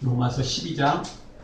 로마서 12장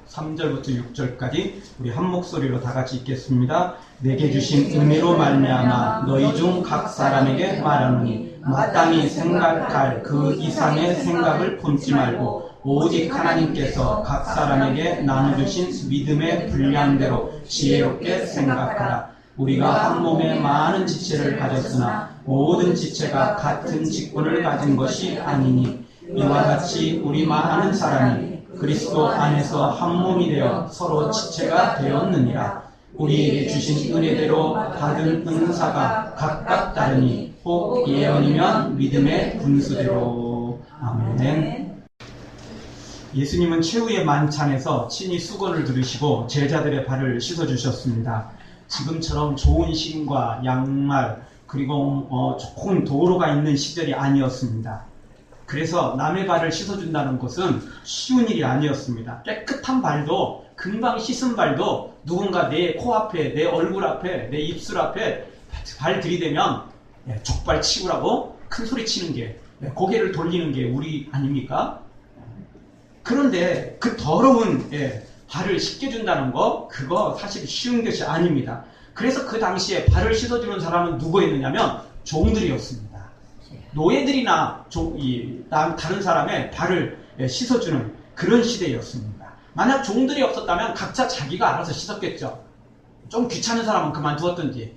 3절부터 6절까지 우리 한 목소리로 다 같이 읽겠습니다. 내게 주신 은혜로 말미암아 너희 중 각 사람에게 말하노니 마땅히 생각할 그 이상의 생각을 품지 말고 오직 하나님께서 각 사람에게 나눠주신 믿음의 분량대로 지혜롭게 생각하라. 우리가 한 몸에 많은 지체를 가졌으나 모든 지체가 같은 직분을 가진 것이 아니니 이와 같이 우리 많은 사람이 그리스도 안에서 한 몸이 되어 서로 지체가 되었느니라. 우리에게 주신 은혜대로 받은 은사가 각각 다르니 혹 예언이면 믿음의 분수대로. 아멘. 예수님은 최후의 만찬에서 친히 수건을 들으시고 제자들의 발을 씻어주셨습니다. 지금처럼 좋은 신과 양말 그리고 좋은 도로가 있는 시절이 아니었습니다. 그래서 남의 발을 씻어준다는 것은 쉬운 일이 아니었습니다. 깨끗한 발도 금방 씻은 발도 누군가 내 코앞에 내 얼굴 앞에 내 입술 앞에 발 들이대면 족발 치우라고 큰 소리 치는 게 고개를 돌리는 게 우리 아닙니까? 그런데 그 더러운 발을 씻겨준다는 거 그거 사실 쉬운 것이 아닙니다. 그래서 그 당시에 발을 씻어주는 사람은 누구였느냐면 종들이었습니다. 노예들이나 다른 사람의 발을 씻어주는 그런 시대였습니다. 만약 종들이 없었다면 각자 자기가 알아서 씻었겠죠. 좀 귀찮은 사람은 그만두었든지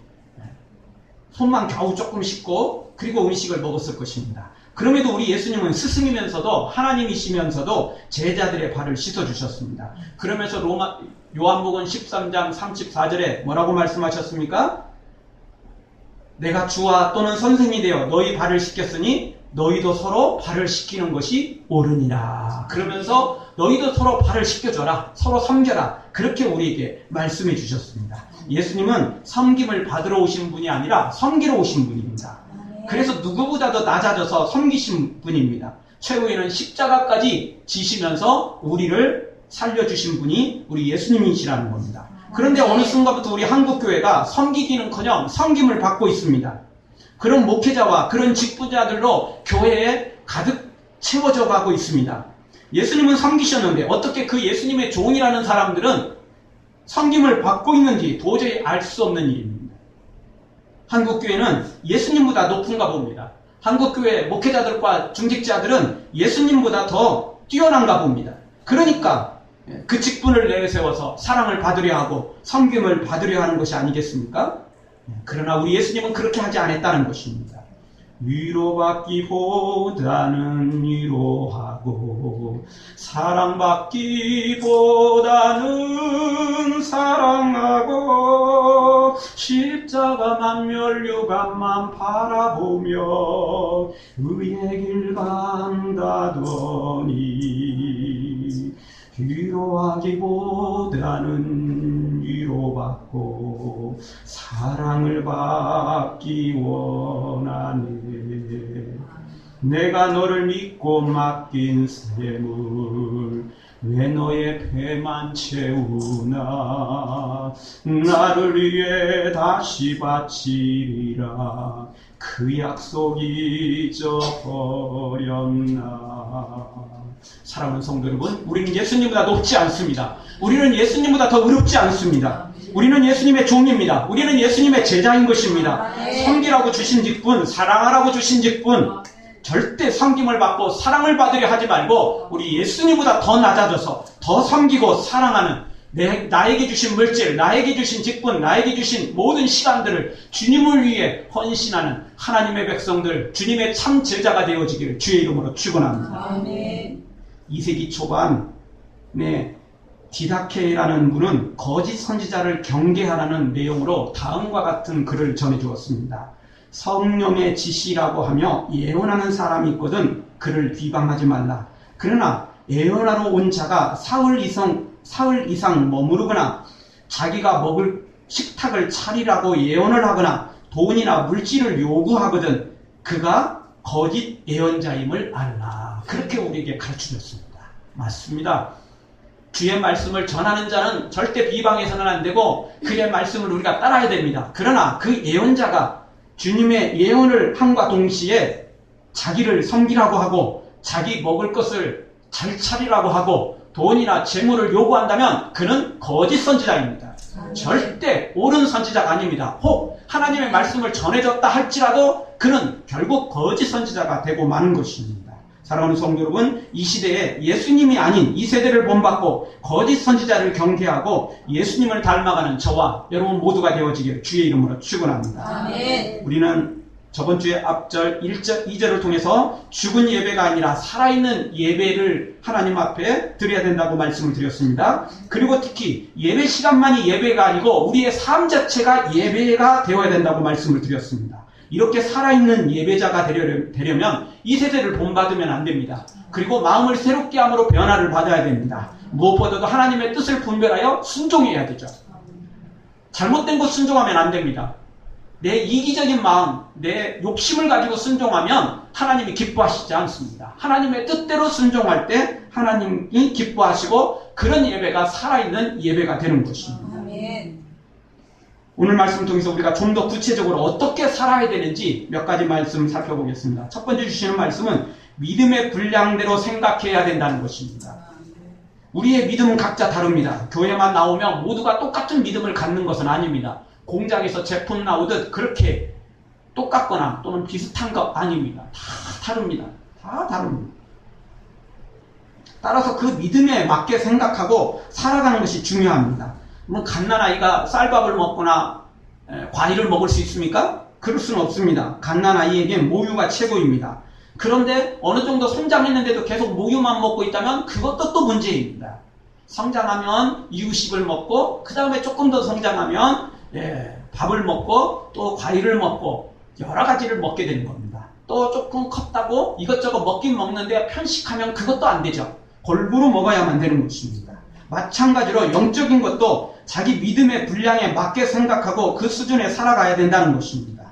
손만 겨우 조금 씻고 그리고 음식을 먹었을 것입니다. 그럼에도 우리 예수님은 스승이면서도 하나님이시면서도 제자들의 발을 씻어주셨습니다. 그러면서 요한복음 13장 34절에 뭐라고 말씀하셨습니까? 내가 주와 또는 선생이 되어 너희 발을 씻겼으니 너희도 서로 발을 씻기는 것이 옳으니라. 그러면서 너희도 서로 발을 씻겨줘라. 서로 섬겨라. 그렇게 우리에게 말씀해 주셨습니다. 예수님은 섬김을 받으러 오신 분이 아니라 섬기러 오신 분입니다. 그래서 누구보다도 낮아져서 섬기신 분입니다. 최후에는 십자가까지 지시면서 우리를 살려주신 분이 우리 예수님이시라는 겁니다. 그런데 어느 순간부터 우리 한국교회가 섬기기는커녕 섬김을 받고 있습니다. 그런 목회자와 그런 직분자들로 교회에 가득 채워져 가고 있습니다. 예수님은 섬기셨는데 어떻게 그 예수님의 종이라는 사람들은 섬김을 받고 있는지 도저히 알 수 없는 일입니다. 한국교회는 예수님보다 높은가 봅니다. 한국교회 목회자들과 중직자들은 예수님보다 더 뛰어난가 봅니다. 그러니까 그 직분을 내세워서 사랑을 받으려 하고 섬김을 받으려 하는 것이 아니겠습니까? 그러나 우리 예수님은 그렇게 하지 않았다는 것입니다. 위로받기보다는 위로하고 사랑받기보다는 사랑하고 십자가만 면류관만 바라보며 의의 길 간다더니 위로하기보다는 위로받고 사랑을 받기 원하네. 내가 너를 믿고 맡긴 샘을 왜 너의 배만 채우나. 나를 위해 다시 바치리라. 그 약속 잊어버렸나. 사랑하는 성도 여러분, 우리는 예수님보다 높지 않습니다. 우리는 예수님보다 더 어렵지 않습니다. 우리는 예수님의 종입니다. 우리는 예수님의 제자인 것입니다. 섬기라고 주신 직분, 사랑하라고 주신 직분, 절대 섬김을 받고 사랑을 받으려 하지 말고 우리 예수님보다 더 낮아져서 더 섬기고 사랑하는 나에게 주신 물질, 나에게 주신 직분, 나에게 주신 모든 시간들을 주님을 위해 헌신하는 하나님의 백성들, 주님의 참 제자가 되어지기를 주의 이름으로 축원합니다. 아멘. 2세기 초반에 디다케라는 분은 거짓 선지자를 경계하라는 내용으로 다음과 같은 글을 전해주었습니다. 성령의 지시라고 하며 예언하는 사람이 있거든 그를 비방하지 말라. 그러나 예언하러 온 자가 사흘 이상 머무르거나 자기가 먹을 식탁을 차리라고 예언을 하거나 돈이나 물질을 요구하거든 그가 거짓 예언자임을 알라. 그렇게 우리에게 가르쳐줬습니다. 맞습니다. 주의 말씀을 전하는 자는 절대 비방해서는 안 되고 그의 말씀을 우리가 따라야 됩니다. 그러나 그 예언자가 주님의 예언을 함과 동시에 자기를 섬기라고 하고 자기 먹을 것을 잘 차리라고 하고 돈이나 재물을 요구한다면 그는 거짓 선지자입니다. 절대 옳은 선지자가 아닙니다. 혹 하나님의 말씀을 전해줬다 할지라도 그는 결국 거짓 선지자가 되고 마는 것입니다. 사랑하는 성도 여러분, 이 시대에 예수님이 아닌 이 세대를 본받고 거짓 선지자를 경계하고 예수님을 닮아가는 저와 여러분 모두가 되어지기를 주의 이름으로 축원합니다. 아멘. 우리는 저번 주에 앞절 1절, 2절을 통해서 죽은 예배가 아니라 살아있는 예배를 하나님 앞에 드려야 된다고 말씀을 드렸습니다. 그리고 특히 예배 시간만이 예배가 아니고 우리의 삶 자체가 예배가 되어야 된다고 말씀을 드렸습니다. 이렇게 살아있는 예배자가 되려면 이 세대를 본받으면 안 됩니다. 그리고 마음을 새롭게 함으로 변화를 받아야 됩니다. 무엇보다도 하나님의 뜻을 분별하여 순종해야 되죠. 잘못된 것 순종하면 안 됩니다. 내 이기적인 마음, 내 욕심을 가지고 순종하면 하나님이 기뻐하시지 않습니다. 하나님의 뜻대로 순종할 때 하나님이 기뻐하시고 그런 예배가 살아있는 예배가 되는 것입니다. 아멘. 오늘 말씀을 통해서 우리가 좀 더 구체적으로 어떻게 살아야 되는지 몇 가지 말씀 살펴보겠습니다. 첫 번째 주시는 말씀은 믿음의 분량대로 생각해야 된다는 것입니다. 우리의 믿음은 각자 다릅니다. 교회만 나오면 모두가 똑같은 믿음을 갖는 것은 아닙니다. 공장에서 제품 나오듯 그렇게 똑같거나 또는 비슷한 거 아닙니다. 다 다릅니다. 다 다릅니다. 따라서 그 믿음에 맞게 생각하고 살아가는 것이 중요합니다. 뭐 갓난아이가 쌀밥을 먹거나 과일을 먹을 수 있습니까? 그럴 수는 없습니다. 갓난아이에겐 모유가 최고입니다. 그런데 어느 정도 성장했는데도 계속 모유만 먹고 있다면 그것도 또 문제입니다. 성장하면 이유식을 먹고 그 다음에 조금 더 성장하면 밥을 먹고 또 과일을 먹고 여러 가지를 먹게 되는 겁니다. 또 조금 컸다고 이것저것 먹긴 먹는데 편식하면 그것도 안 되죠. 골고루 먹어야만 되는 것입니다. 마찬가지로 영적인 것도 자기 믿음의 분량에 맞게 생각하고 그 수준에 살아가야 된다는 것입니다.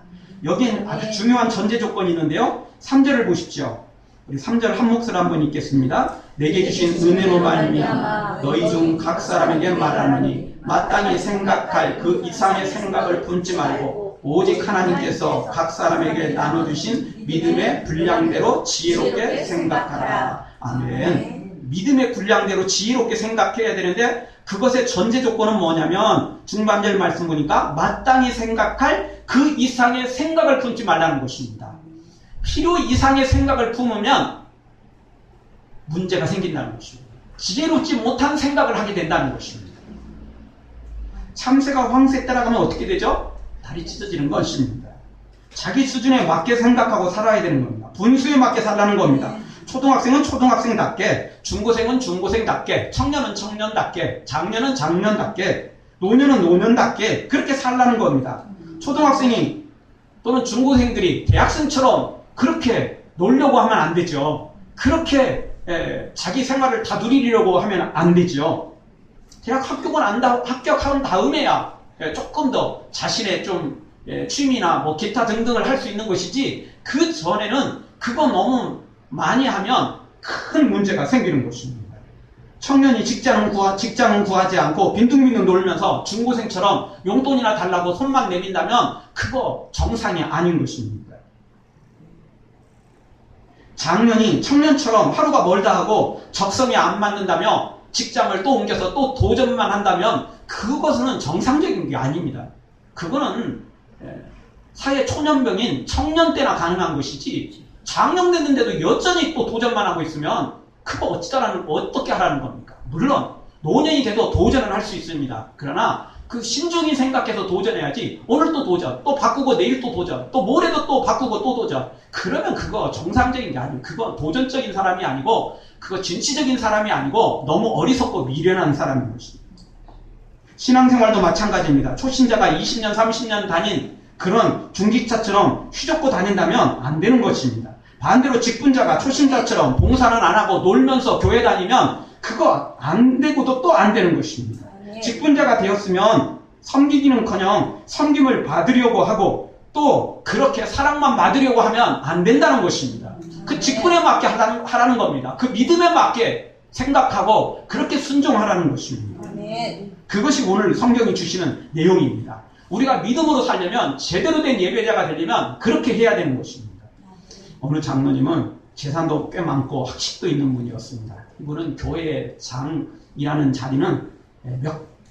여기엔 아주 중요한 전제 조건이 있는데요. 3절을 보십시오. 우리 3절 한 목소리 한번 읽겠습니다. 내게 주신 은혜로 말미암아 너희 중 각 사람에게 말하노니 마땅히 생각할 그 이상의 생각을 품지 말고 오직 하나님께서 각 사람에게 나눠주신 믿음의 분량대로 지혜롭게 생각하라. 아멘. 믿음의 분량대로 지혜롭게 생각해야 되는데 그것의 전제 조건은 뭐냐면 중반절 말씀 보니까 마땅히 생각할 그 이상의 생각을 품지 말라는 것입니다. 필요 이상의 생각을 품으면 문제가 생긴다는 것입니다. 지혜롭지 못한 생각을 하게 된다는 것입니다. 참새가 황새 따라가면 어떻게 되죠? 다리 찢어지는 것입니다. 자기 수준에 맞게 생각하고 살아야 되는 겁니다. 분수에 맞게 살라는 겁니다. 초등학생은 초등학생답게, 중고생은 중고생답게, 청년은 청년답게, 장년은 장년답게, 노년은 노년답게 그렇게 살라는 겁니다. 초등학생이 또는 중고생들이 대학생처럼 그렇게 놀려고 하면 안 되죠. 그렇게 자기 생활을 다 누리려고 하면 안 되죠. 대학 합격한 다음에야 조금 더 자신의 좀 취미나 뭐 기타 등등을 할 수 있는 것이지 그 전에는 그거 너무 많이 하면 큰 문제가 생기는 것입니다. 청년이 직장은 구하지 않고 빈둥빈둥 놀면서 중고생처럼 용돈이나 달라고 손만 내민다면 그거 정상이 아닌 것입니다. 장년이 청년처럼 하루가 멀다 하고 적성에 안 맞는다며 직장을 또 옮겨서 또 도전만 한다면 그것은 정상적인 게 아닙니다. 그거는 사회 초년병인 청년 때나 가능한 것이지 장년 됐는데도 여전히 또 도전만 하고 있으면 그거 어떻게 하라는 겁니까? 물론 노년이 돼도 도전을 할 수 있습니다. 그러나 그 신중히 생각해서 도전해야지 오늘 또 도전, 또 바꾸고 내일 또 도전, 또 모레도 또 바꾸고 또 도전 그러면 그거 정상적인 게 아니고 그거 도전적인 사람이 아니고 그거 진취적인 사람이 아니고 너무 어리석고 미련한 사람인 것입니다. 신앙생활도 마찬가지입니다. 초신자가 20년, 30년 다닌 그런 중직자처럼 휘젓고 다닌다면 안 되는 것입니다. 반대로 직분자가 초신자처럼 봉사는 안 하고 놀면서 교회 다니면 그거 안 되고도 또 안 되는 것입니다. 직분자가 되었으면 섬기기는커녕 섬김을 받으려고 하고 또 그렇게 사랑만 받으려고 하면 안 된다는 것입니다. 그 직분에 맞게 하라는 겁니다. 그 믿음에 맞게 생각하고 그렇게 순종하라는 것입니다. 그것이 오늘 성경이 주시는 내용입니다. 우리가 믿음으로 살려면 제대로 된 예배자가 되려면 그렇게 해야 되는 것입니다. 어느 장로님은 재산도 꽤 많고 학식도 있는 분이었습니다. 이분은 교회의 장이라는 자리는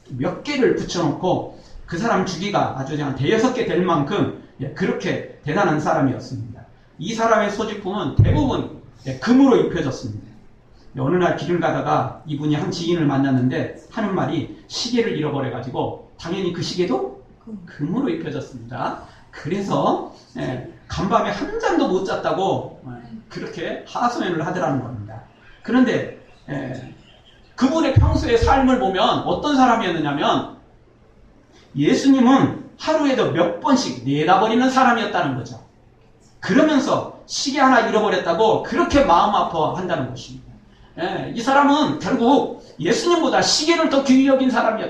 몇 개를 붙여놓고 그 사람 주기가 아주 그냥 대여섯 개 될 만큼 그렇게 대단한 사람이었습니다. 이 사람의 소지품은 대부분 금으로 입혀졌습니다. 어느 날 길을 가다가 이분이 한 지인을 만났는데 하는 말이 시계를 잃어버려가지고 당연히 그 시계도 금으로 입혀졌습니다. 그래서 간밤에 한 잠도 못 잤다고 그렇게 하소연을 하더라는 겁니다. 그런데 그분의 평소의 삶을 보면 어떤 사람이었느냐면 예수님은 하루에도 몇 번씩 내다버리는 사람이었다는 거죠. 그러면서 시계 하나 잃어버렸다고 그렇게 마음 아파한다는 것입니다. 이 사람은 결국 예수님보다 시계를 더 귀히 여긴 사람이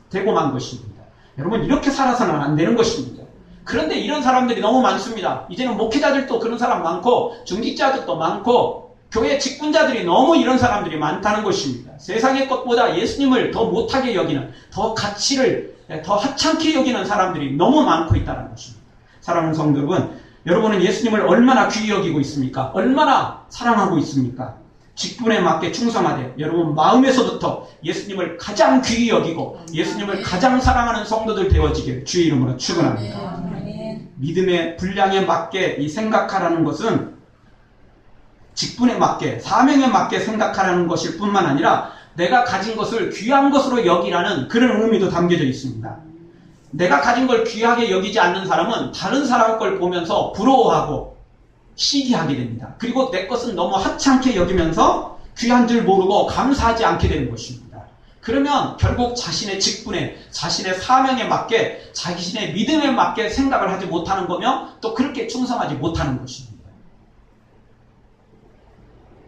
되고 만 것입니다. 여러분 이렇게 살아서는 안 되는 것입니다. 그런데 이런 사람들이 너무 많습니다. 이제는 목회자들도 그런 사람 많고 중직자들도 많고 교회 직분자들이 너무 이런 사람들이 많다는 것입니다. 세상의 것보다 예수님을 더 못하게 여기는, 더 가치를 더 하찮게 여기는 사람들이 너무 많고 있다는 것입니다. 사랑하는 성도 여러분, 여러분은 예수님을 얼마나 귀히 여기고 있습니까? 얼마나 사랑하고 있습니까? 직분에 맞게 충성하되 여러분 마음에서부터 예수님을 가장 귀히 여기고 예수님을 가장 사랑하는 성도들 되어지길 주의 이름으로 축원합니다. 믿음의 분량에 맞게 이 생각하라는 것은 직분에 맞게 사명에 맞게 생각하라는 것일 뿐만 아니라 내가 가진 것을 귀한 것으로 여기라는 그런 의미도 담겨져 있습니다. 내가 가진 걸 귀하게 여기지 않는 사람은 다른 사람 걸 보면서 부러워하고 시기하게 됩니다. 그리고 내 것은 너무 하찮게 여기면서 귀한 줄 모르고 감사하지 않게 되는 것입니다. 그러면 결국 자신의 직분에, 자신의 사명에 맞게, 자신의 믿음에 맞게 생각을 하지 못하는 거며 또 그렇게 충성하지 못하는 것입니다.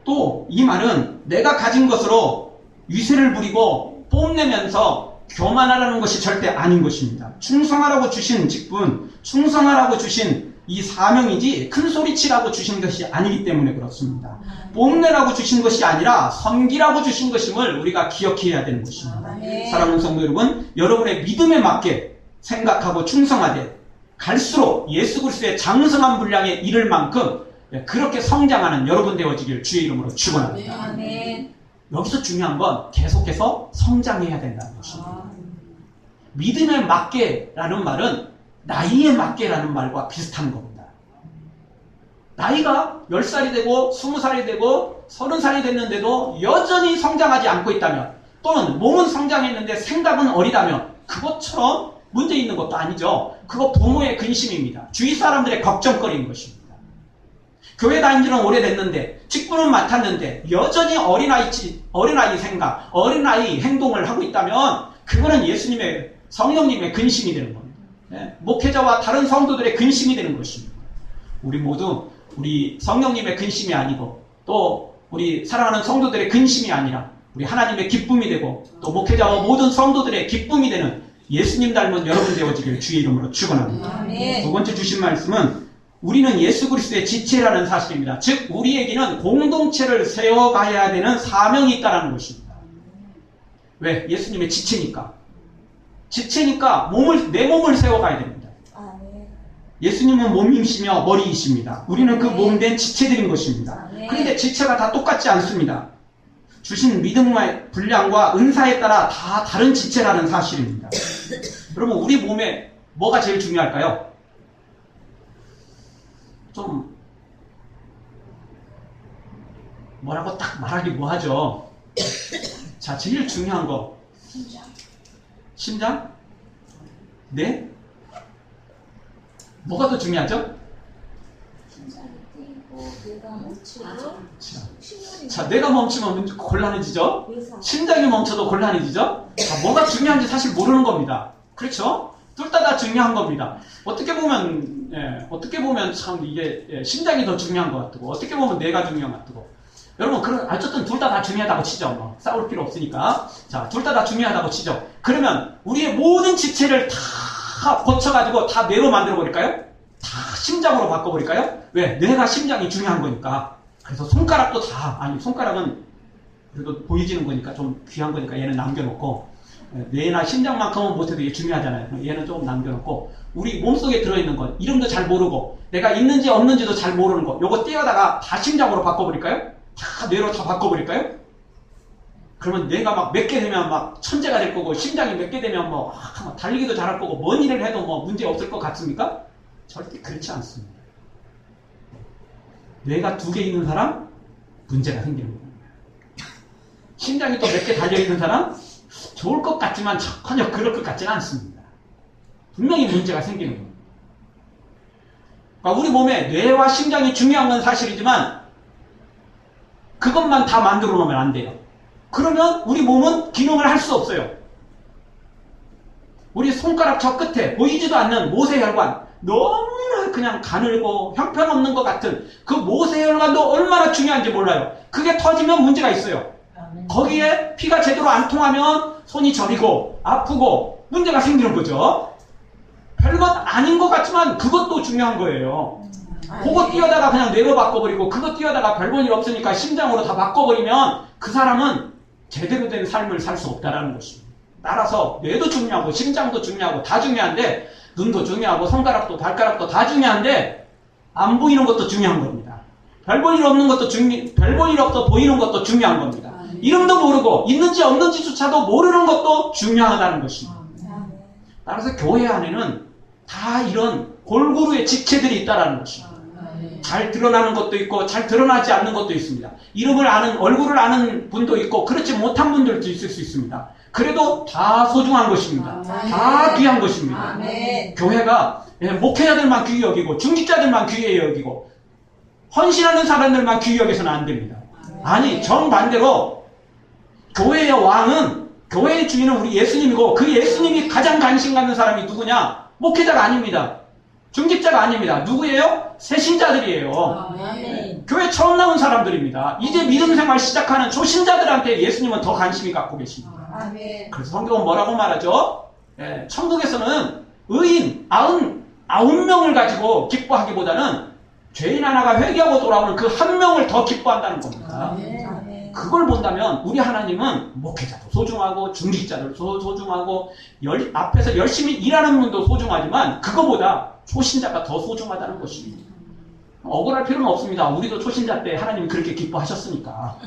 또 이 말은 내가 가진 것으로 위세를 부리고 뽐내면서 교만하라는 것이 절대 아닌 것입니다. 충성하라고 주신 직분, 충성하라고 주신 이 사명이지 큰 소리치라고 주신 것이 아니기 때문에 그렇습니다. 뽐내라고 주신 것이 아니라 섬기라고 주신 것임을 우리가 기억해야 되는 것입니다. 사랑하는 성도 여러분, 여러분의 믿음에 맞게 생각하고 충성하되 갈수록 예수 그리스도의 장성한 분량에 이를 만큼 그렇게 성장하는 여러분 되어지길 주의 이름으로 축원합니다. 여기서 중요한 건 계속해서 성장해야 된다는 것입니다. 믿음에 맞게라는 말은 나이에 맞게라는 말과 비슷한 겁니다. 나이가 10살이 되고 20살이 되고 30살이 됐는데도 여전히 성장하지 않고 있다면 또는 몸은 성장했는데 생각은 어리다면 그것처럼 문제 있는 것도 아니죠. 그거 부모의 근심입니다. 주위 사람들의 걱정거리인 것입니다. 교회 다닌 지는 오래됐는데 직분은 맡았는데 여전히 어린아이 생각, 어린아이 행동을 하고 있다면 그거는 예수님의 성령님의 근심이 되는 겁니다. 목회자와 다른 성도들의 근심이 되는 것입니다. 우리 모두 우리 성령님의 근심이 아니고 또 우리 사랑하는 성도들의 근심이 아니라 우리 하나님의 기쁨이 되고 또 목회자와 모든 성도들의 기쁨이 되는 예수님 닮은 여러분 되어지길 주의 이름으로 축원합니다. 두 번째 주신 말씀은 우리는 예수 그리스도의 지체라는 사실입니다. 즉 우리에게는 공동체를 세워가야 되는 사명이 있다는 것입니다. 왜? 예수님의 지체니까. 지체니까 내 몸을 세워가야 됩니다. 예수님은 몸이시며 머리이십니다. 우리는 그 몸된 지체들인 것입니다. 그런데 지체가 다 똑같지 않습니다. 주신 믿음의 분량과 은사에 따라 다 다른 지체라는 사실입니다. 여러분 우리 몸에 뭐가 제일 중요할까요? 좀 뭐라고 딱 말하기 뭐하죠. 자, 제일 중요한 거 심장? 네? 뭐가 더 중요하죠? 심장이 뛰고 뇌가 멈추고 자, 뇌가 멈추면 곤란해지죠? 심장이 멈춰도 곤란해지죠? 자, 뭐가 중요한지 사실 모르는 겁니다. 그렇죠? 둘 다 중요한 겁니다. 어떻게 보면 참 이게 심장이 더 중요한 것 같고 어떻게 보면 뇌가 중요한 것 같고 여러분 어쨌든 둘 다 중요하다고 치죠. 뭐 싸울 필요 없으니까. 자, 둘 다 중요하다고 치죠. 그러면 우리의 모든 지체를 다 고쳐가지고 다 뇌로 만들어버릴까요? 다 심장으로 바꿔버릴까요? 왜? 뇌가 심장이 중요한 거니까. 그래서 손가락도 손가락은 그래도 보여지는 거니까 좀 귀한 거니까 얘는 남겨놓고 뇌나 심장만큼은 못해도 이게 중요하잖아요. 얘는 조금 남겨놓고 우리 몸속에 들어있는 것 이름도 잘 모르고 내가 있는지 없는지도 잘 모르는 거 요거 떼어다가 다 심장으로 바꿔버릴까요? 다 뇌로 다 바꿔버릴까요? 그러면 뇌가 막 몇 개 되면 막 천재가 될 거고, 심장이 몇 개 되면 뭐 달리기도 잘할 거고, 뭔 일을 해도 뭐 문제 없을 것 같습니까? 절대 그렇지 않습니다. 뇌가 2개 있는 사람 문제가 생기는 겁니다. 심장이 또 몇 개 달려있는 사람 좋을 것 같지만 전혀 그럴 것 같지는 않습니다. 분명히 문제가 생기는 겁니다. 그러니까 우리 몸에 뇌와 심장이 중요한 건 사실이지만 그것만 다 만들어 놓으면 안 돼요. 그러면 우리 몸은 기능을 할 수 없어요. 우리 손가락 저 끝에 보이지도 않는 모세혈관, 너무나 그냥 가늘고 형편없는 것 같은 그 모세혈관도 얼마나 중요한지 몰라요. 그게 터지면 문제가 있어요. 거기에 피가 제대로 안 통하면 손이 저리고 아프고 문제가 생기는 거죠. 별것 아닌 것 같지만 그것도 중요한 거예요. 그거 뛰어다가 그냥 뇌로 바꿔버리고 그거 뛰어다가 별 볼 일 없으니까 심장으로 다 바꿔버리면 그 사람은 제대로 된 삶을 살 수 없다라는 것입니다. 따라서 뇌도 중요하고 심장도 중요하고 다 중요한데, 눈도 중요하고 손가락도 발가락도 다 중요한데 안 보이는 것도 중요한 겁니다. 별 볼 일 없는 것도 별 볼 일 없어 보이는 것도 중요한 겁니다. 이름도 모르고 있는지 없는지조차도 모르는 것도 중요하다는 것입니다. 따라서 교회 안에는 다 이런 골고루의 지체들이 있다는 것입니다. 잘 드러나는 것도 있고 잘 드러나지 않는 것도 있습니다. 이름을 아는, 얼굴을 아는 분도 있고 그렇지 못한 분들도 있을 수 있습니다. 그래도 다 소중한 것입니다. 다 귀한 것입니다. 교회가 목회자들만 귀히 여기고 중직자들만 귀히 여기고 헌신하는 사람들만 귀히 여겨서는 안 됩니다. 아니, 정반대로 교회의 왕은, 교회의 주인은 우리 예수님이고 그 예수님이 가장 관심 갖는 사람이 누구냐? 목회자가 아닙니다. 중직자가 아닙니다. 누구예요? 새신자들이에요. 교회 처음 나온 사람들입니다. 이제 믿음 생활 시작하는 초신자들한테 예수님은 더 관심이 갖고 계십니다. 그래서 성경은 뭐라고 말하죠? 천국에서는 의인 99명을 가지고 기뻐하기보다는 죄인 하나가 회개하고 돌아오는 그 한 명을 더 기뻐한다는 겁니다. 그걸 본다면 우리 하나님은 목회자도 소중하고 중직자들도 소중하고 앞에서 열심히 일하는 분도 소중하지만 그거보다 초신자가 더 소중하다는 것입니다. 억울할 필요는 없습니다. 우리도 초신자 때 하나님이 그렇게 기뻐하셨으니까.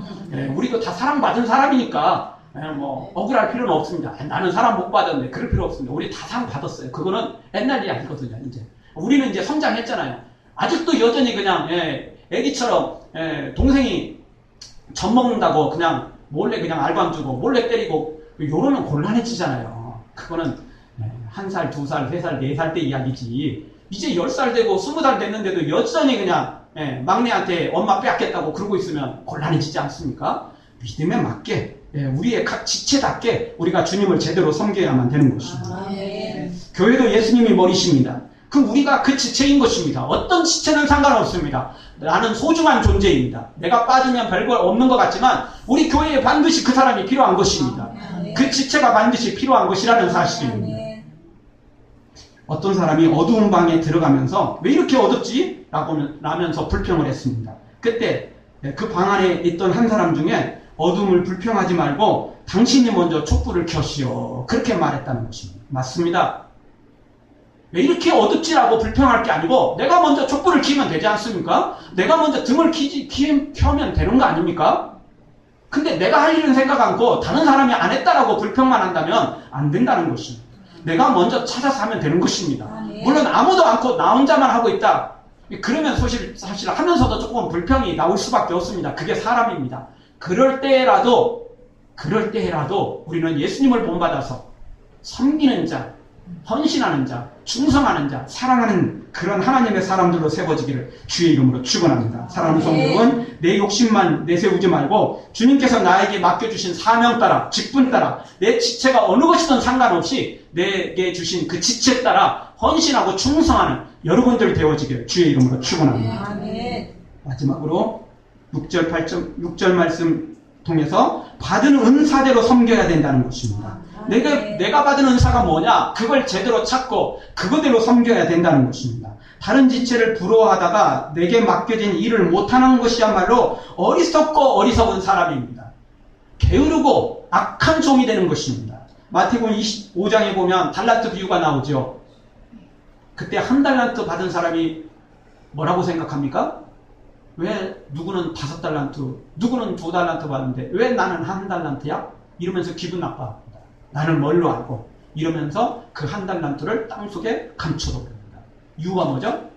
우리도 다 사랑받은 사람이니까 뭐 억울할 필요는 없습니다. 나는 사랑 못 받았는데 그럴 필요 없습니다. 우리 다 사랑 받았어요. 그거는 옛날 이야기거든요. 이제 우리는 이제 성장했잖아요. 아직도 여전히 그냥 애기처럼 동생이 젖 먹는다고 그냥 몰래 그냥 알밤 주고 몰래 때리고 요러면 곤란해지잖아요. 그거는 1살, 2살, 3살, 4살 때 이야기지. 이제 10살 되고 20살 됐는데도 여전히 그냥 막내한테 엄마 빼앗겠다고 그러고 있으면 곤란해지지 않습니까? 믿음에 맞게 우리의 각 지체답게 우리가 주님을 제대로 섬겨야만 되는 것입니다. 교회도 예수님이 머리십니다. 우리가 그 지체인 것입니다. 어떤 지체는 상관없습니다. 나는 소중한 존재입니다. 내가 빠지면 별거 없는 것 같지만 우리 교회에 반드시 그 사람이 필요한 것입니다. 그 지체가 반드시 필요한 것이라는 사실입니다. 어떤 사람이 어두운 방에 들어가면서 왜 이렇게 어둡지? 라면서 불평을 했습니다. 그때 그 방 안에 있던 한 사람 중에 어둠을 불평하지 말고 당신이 먼저 촛불을 켜시오. 그렇게 말했다는 것입니다. 맞습니다. 왜 이렇게 어둡지라고 불평할 게 아니고 내가 먼저 촛불을 켜면 되지 않습니까? 내가 먼저 등을 켜면 되는 거 아닙니까? 근데 내가 할 일은 생각 않고 다른 사람이 안 했다라고 불평만 한다면 안 된다는 것입니다. 내가 먼저 찾아서 하면 되는 것입니다. 물론 아무도 않고 나 혼자만 하고 있다. 그러면 사실 하면서도 조금 불평이 나올 수밖에 없습니다. 그게 사람입니다. 그럴 때라도 우리는 예수님을 본받아서 섬기는 자, 헌신하는 자, 충성하는 자, 사랑하는 그런 하나님의 사람들로 세워지기를 주의 이름으로 축원합니다. 사랑하는 성도는 내 욕심만 내세우지 말고 주님께서 나에게 맡겨주신 사명 따라, 직분 따라, 내 지체가 어느 것이든 상관없이 내게 주신 그 지체 따라 헌신하고 충성하는 여러분들 되어지기를 주의 이름으로 축원합니다. 마지막으로 6절 말씀 통해서 받은 은사대로 섬겨야 된다는 것입니다. 내가 받은 은사가 뭐냐? 그걸 제대로 찾고 그거대로 섬겨야 된다는 것입니다. 다른 지체를 부러워하다가 내게 맡겨진 일을 못하는 것이야말로 어리석고 어리석은 사람입니다. 게으르고 악한 종이 되는 것입니다. 마태복음 25장에 보면 달란트 비유가 나오죠. 그때 한 달란트 받은 사람이 뭐라고 생각합니까? 왜 누구는 5달란트, 누구는 2달란트 받는데 왜 나는 1달란트야? 이러면서 기분 나빠합니다. 나는 뭘로 알고 이러면서 그 1달란트를 땅속에 감춰버립니다. 이유가 뭐죠?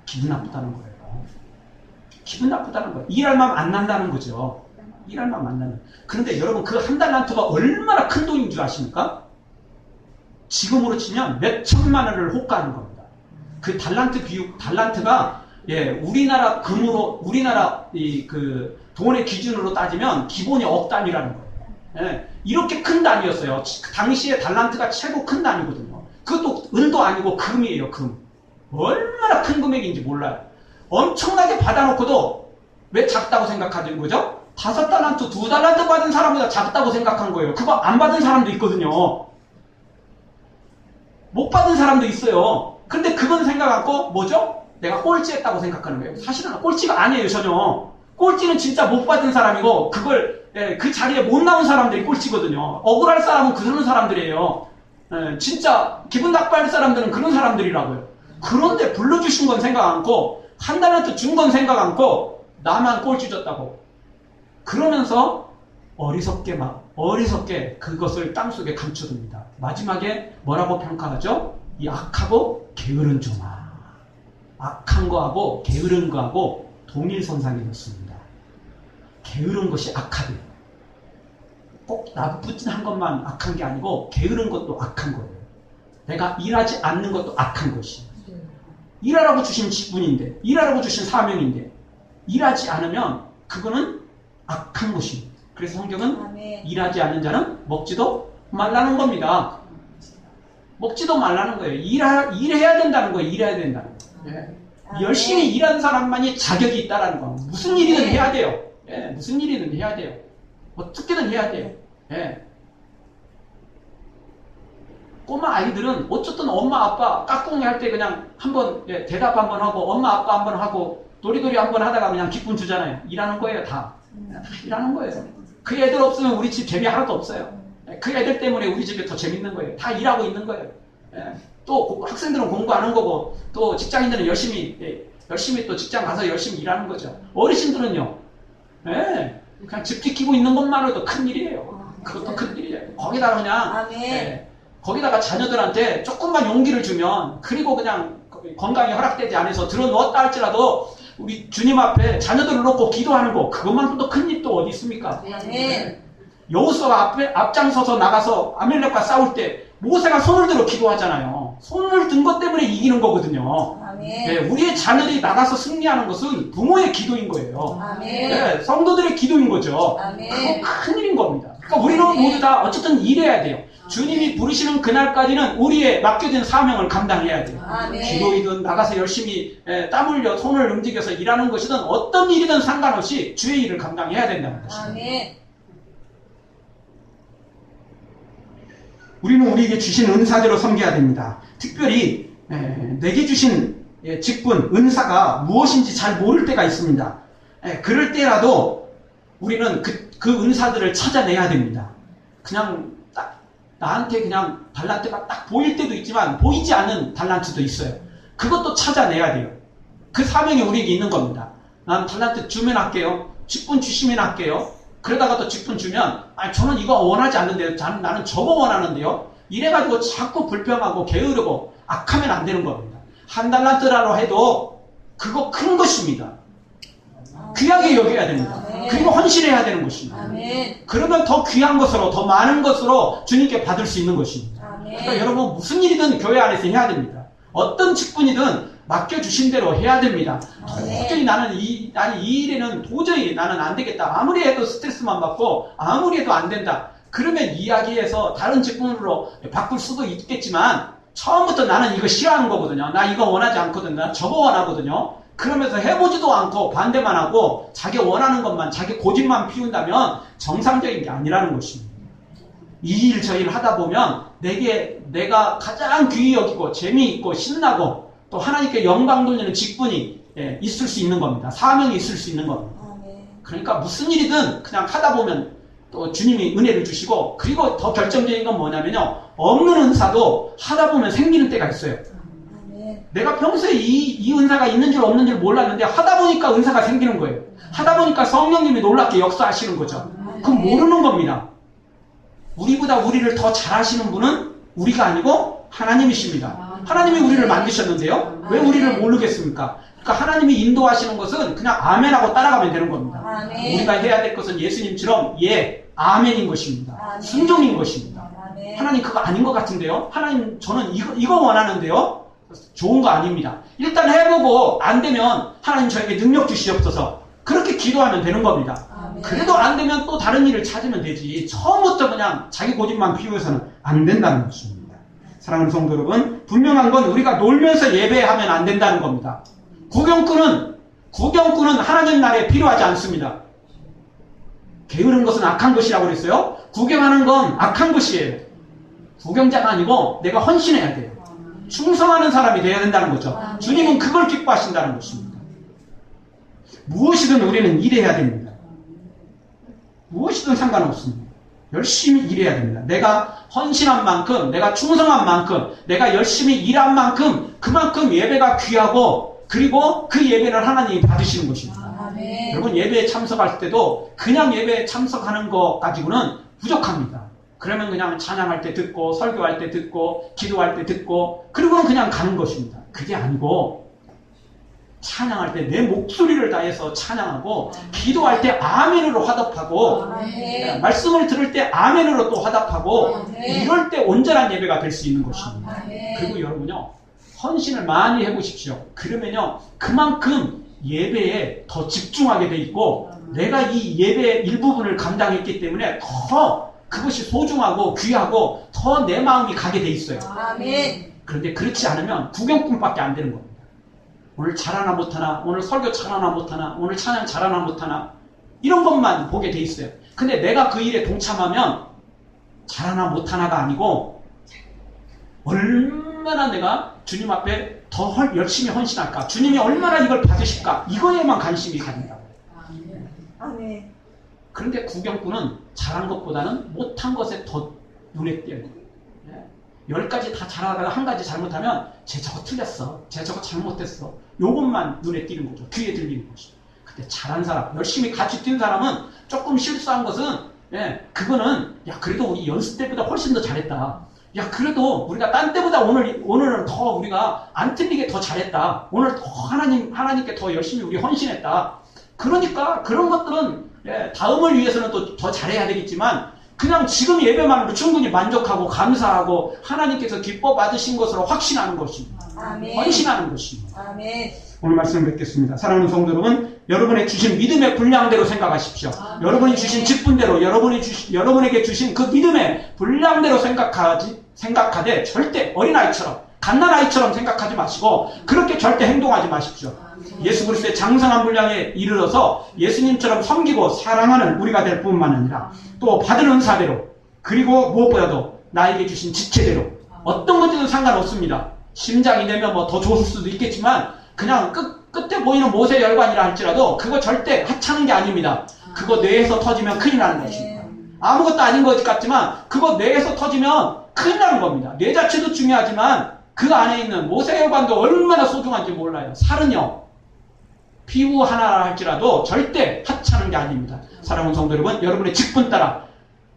기분 나쁘다는 거예요. 기분 나쁘다는 거예요. 일할 마음 안 난다는 거죠. 일할 마음 안 나는. 그런데 여러분 그 1달란트가 얼마나 큰 돈인 줄 아십니까? 지금으로 치면 몇 천만 원을 호가하는 겁니다. 그 달란트 비율, 달란트가 우리나라 금으로, 우리나라 그 돈의 기준으로 따지면 기본이 억 단위라는 거예요. 이렇게 큰 단위였어요. 당시에 달란트가 최고 큰 단위거든요. 그것도 은도 아니고 금이에요, 금. 얼마나 큰 금액인지 몰라요. 엄청나게 받아놓고도 왜 작다고 생각하는 거죠? 5달란트, 2달란트 받은 사람보다 작다고 생각한 거예요. 그거 안 받은 사람도 있거든요. 못 받은 사람도 있어요. 근데 그건 생각 않고 뭐죠? 내가 꼴찌했다고 생각하는 거예요. 사실은 꼴찌가 아니에요, 전혀. 꼴찌는 진짜 못 받은 사람이고 그걸 그 자리에 못 나온 사람들이 꼴찌거든요. 억울할 사람은 그런 사람들이에요. 진짜 기분 나빠할 사람들은 그런 사람들이라고요. 그런데 불러주신 건 생각 않고 1달란트 준 건 생각 않고 나만 꼴찌 줬다고 그러면서 어리석게 그것을 땅속에 감춰둡니다. 마지막에 뭐라고 평가하죠? 이 악하고 게으른 종아. 악한 거하고 게으른 거하고 동일선상에 놓습니다. 게으른 것이 악하대요. 꼭 나쁘진 것만 악한 게 아니고 게으른 것도 악한 거예요. 내가 일하지 않는 것도 악한 것이에요. 일하라고 주신 직분인데, 일하라고 주신 사명인데 일하지 않으면 그거는 악한 것입니다. 그래서 성경은 아멘. 일하지 않는 자는 먹지도 말라는 겁니다. 먹지도 말라는 거예요. 일해야 된다는 거예요. 일해야 된다는 거예요. 열심히 일하는 사람만이 자격이 있다는 거. 무슨 일이든 해야 돼요. 무슨 일이든 해야 돼요. 어떻게든 해야 돼요. 꼬마 아이들은 어쨌든 엄마 아빠 까꿍이 할 때 그냥 한번 대답 한번 하고 엄마 아빠 한번 하고 도리도리 한번 하다가 그냥 기쁨 주잖아요. 일하는 거예요. 다 일하는 거예요. 그 애들 없으면 우리 집 재미 하나도 없어요. 그 애들 때문에 우리 집이 더 재밌는 거예요. 다 일하고 있는 거예요. 또 학생들은 공부하는 거고 또 직장인들은 열심히 또 직장 가서 열심히 일하는 거죠. 어르신들은요. 그냥 집 지키고 있는 것만으로도 큰 일이에요. 그것도 큰 일이에요. 거기다가 그냥 거기다가 자녀들한테 조금만 용기를 주면 그리고 그냥 건강이 허락되지 않아서 들어놓았다 할지라도 우리 주님 앞에 자녀들을 놓고 기도하는 거 그것만큼도 큰 일도 어디 있습니까? 여호수아가 앞장서서 나가서 아말렉과 싸울 때 모세가 손을 들어 기도하잖아요. 손을 든 것 때문에 이기는 거거든요. 우리의 자녀들이 나가서 승리하는 것은 부모의 기도인 거예요. 성도들의 기도인 거죠. 그거 큰 일인 겁니다. 그러니까 우리는 모두 다 어쨌든 일해야 돼요. 주님이 부르시는 그날까지는 우리의 맡겨진 사명을 감당해야 돼요. 기도이든 나가서 열심히 땀 흘려 손을 움직여서 일하는 것이든 어떤 일이든 상관없이 주의 일을 감당해야 된다는 것입니다. 우리는 우리에게 주신 은사대로 섬겨야 됩니다. 특별히 내게 주신 직분, 은사가 무엇인지 잘 모를 때가 있습니다. 그럴 때라도 우리는 그 은사들을 찾아내야 됩니다. 그냥 나한테 그냥 달란트가 딱 보일 때도 있지만 보이지 않는 달란트도 있어요. 그것도 찾아내야 돼요. 그 사명이 우리에게 있는 겁니다. 난 달란트 주면 할게요. 직분 주시면 할게요. 그러다가 또 직분 주면 저는 이거 원하지 않는데요. 나는 저거 원하는데요. 이래가지고 자꾸 불평하고 게으르고 악하면 안 되는 겁니다. 1달란트라고 해도 그거 큰 것입니다. 귀하게 여겨야 됩니다. 그리고 헌신해야 되는 것입니다. 그러면 더 귀한 것으로 더 많은 것으로 주님께 받을 수 있는 것입니다. 그러니까 여러분 무슨 일이든 교회 안에서 해야 됩니다. 어떤 직분이든 맡겨주신 대로 해야 됩니다. 도저히 나는 이 일에는 도저히 나는 안 되겠다. 아무리 해도 스트레스만 받고 아무리 해도 안 된다. 그러면 이야기해서 다른 직분으로 바꿀 수도 있겠지만 처음부터 나는 이거 싫어하는 거거든요. 나 이거 원하지 않거든. 나 저거 원하거든요. 그러면서 해보지도 않고 반대만 하고 자기 원하는 것만 자기 고집만 피운다면 정상적인 게 아니라는 것입니다. 이 일 저 일 하다 보면 내가 가장 귀히 여기고 재미있고 신나고 또 하나님께 영광 돌리는 직분이 있을 수 있는 겁니다. 사명이 있을 수 있는 겁니다. 그러니까 무슨 일이든 그냥 하다 보면 또 주님이 은혜를 주시고 그리고 더 결정적인 건 뭐냐면요. 없는 은사도 하다 보면 생기는 때가 있어요. 내가 평소에 이 은사가 있는 줄 없는 줄 몰랐는데 하다 보니까 은사가 생기는 거예요. 하다 보니까 성령님이 놀랍게 역사하시는 거죠. 그건 모르는 겁니다. 우리보다 우리를 더 잘하시는 분은 우리가 아니고 하나님이십니다. 하나님이 우리를 만드셨는데요. 왜 우리를 모르겠습니까? 그러니까 하나님이 인도하시는 것은 그냥 아멘하고 따라가면 되는 겁니다. 아멘. 우리가 해야 될 것은 예수님처럼 예, 아멘인 것입니다. 아멘. 순종인 것입니다. 아멘. 하나님 그거 아닌 것 같은데요. 하나님 저는 이거 원하는데요. 좋은 거 아닙니다. 일단 해보고 안 되면 하나님 저에게 능력 주시옵소서. 그렇게 기도하면 되는 겁니다. 아멘. 그래도 안 되면 또 다른 일을 찾으면 되지. 처음부터 그냥 자기 고집만 피우고서는 안 된다는 것입니다. 사랑하는 성도 여러분, 분명한 건 우리가 놀면서 예배하면 안 된다는 겁니다. 구경꾼은 하나님 나라에 필요하지 않습니다. 게으른 것은 악한 것이라고 그랬어요. 구경하는 건 악한 것이에요. 구경자가 아니고 내가 헌신해야 돼요. 충성하는 사람이 되어야 된다는 거죠. 주님은 그걸 기뻐하신다는 것입니다. 무엇이든 우리는 일해야 됩니다. 무엇이든 상관없습니다. 열심히 일해야 됩니다. 내가 헌신한 만큼, 내가 충성한 만큼, 내가 열심히 일한 만큼 그만큼 예배가 귀하고 그리고 그 예배를 하나님이 받으시는 것입니다. 아멘. 여러분 예배에 참석할 때도 그냥 예배에 참석하는 것 가지고는 부족합니다. 그러면 그냥 찬양할 때 듣고 설교할 때 듣고 기도할 때 듣고 그리고는 그냥 가는 것입니다. 그게 아니고 찬양할 때 내 목소리를 다해서 찬양하고 기도할 때 아멘으로 화답하고 아멘. 말씀을 들을 때 아멘으로 또 화답하고 아멘. 이럴 때 온전한 예배가 될 수 있는 것입니다. 아멘. 그리고 여러분요 헌신을 많이 해보십시오. 그러면요 그만큼 예배에 더 집중하게 돼 있고 내가 이 예배의 일부분을 감당했기 때문에 더 그것이 소중하고 귀하고 더 내 마음이 가게 돼 있어요. 아멘. 그런데 그렇지 않으면 구경꾼밖에 안 되는 겁니다. 오늘 잘하나 못하나, 오늘 설교 잘하나 못하나, 오늘 찬양 잘하나 못하나 이런 것만 보게 돼 있어요. 근데 내가 그 일에 동참하면 잘하나 못하나가 아니고 얼마나 내가 주님 앞에 더 열심히 헌신할까, 주님이 얼마나 이걸 받으실까, 이거에만 관심이 갑니다. 아멘. 그런데 구경꾼은 잘한 것보다는 못한 것에 더 눈에 띄어요. 10가지 다 잘하다가 한 가지 잘못하면 쟤 저거 틀렸어, 쟤 저거 잘못했어, 요것만 눈에 띄는 거죠. 귀에 들리는 것이죠. 근데 잘한 사람, 열심히 같이 뛴 사람은 조금 실수한 것은 그거는 야 그래도 우리 연습 때보다 훨씬 더 잘했다, 야 그래도 우리가 딴 때보다 오늘은 더 우리가 안 틀리게 더 잘했다, 오늘 더 하나님께 더 열심히 우리 헌신했다. 그러니까 그런 것들은 다음을 위해서는 또 더 잘해야 되겠지만 그냥 지금 예배만으로 충분히 만족하고 감사하고 하나님께서 기뻐 받으신 것으로 확신하는 것입니다. 아멘. 헌신하는 것입니다. 아멘. 오늘 말씀을 뵙겠습니다. 사랑하는 성도 여러분, 여러분의 주신 믿음의 분량대로 생각하십시오. 아멘. 여러분이 주신 직분대로, 여러분에게 주신 그 믿음의 분량대로 생각하되 절대 어린아이처럼, 갓난아이처럼 생각하지 마시고 그렇게 절대 행동하지 마십시오. 예수 그리스도의 장성한 분량에 이르러서 예수님처럼 섬기고 사랑하는 우리가 될 뿐만 아니라 또 받은 은사대로, 그리고 무엇보다도 나에게 주신 지체대로 어떤 것들은 상관없습니다. 심장이 되면 뭐 더 좋을 수도 있겠지만 그냥 끝에 보이는 모세 열관이라 할지라도 그거 절대 하찮은 게 아닙니다. 그거 뇌에서 터지면 큰일 나는 것입니다. 아무것도 아닌 것 같지만 그거 뇌에서 터지면 큰일 나는 겁니다. 뇌 자체도 중요하지만 그 안에 있는 모세 열관도 얼마나 소중한지 몰라요. 살은요 피부 하나 할지라도 절대 하찮은 게 아닙니다. 사랑하는 성도 여러분, 여러분의 직분 따라,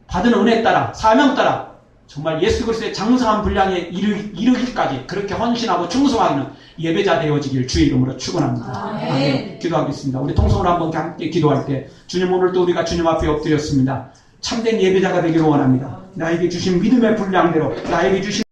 받은 은혜 따라, 사명 따라 정말 예수 그리스도의 장성한 분량에 이르기까지 그렇게 헌신하고 충성하기는 예배자 되어지길 주의 이름으로 축원합니다. 아멘. 기도하겠습니다. 우리 통성으로 한번 함께 기도할 때 주님, 오늘도 우리가 주님 앞에 엎드렸습니다. 참된 예배자가 되기를 원합니다. 나에게 주신 믿음의 분량대로, 나에게 주신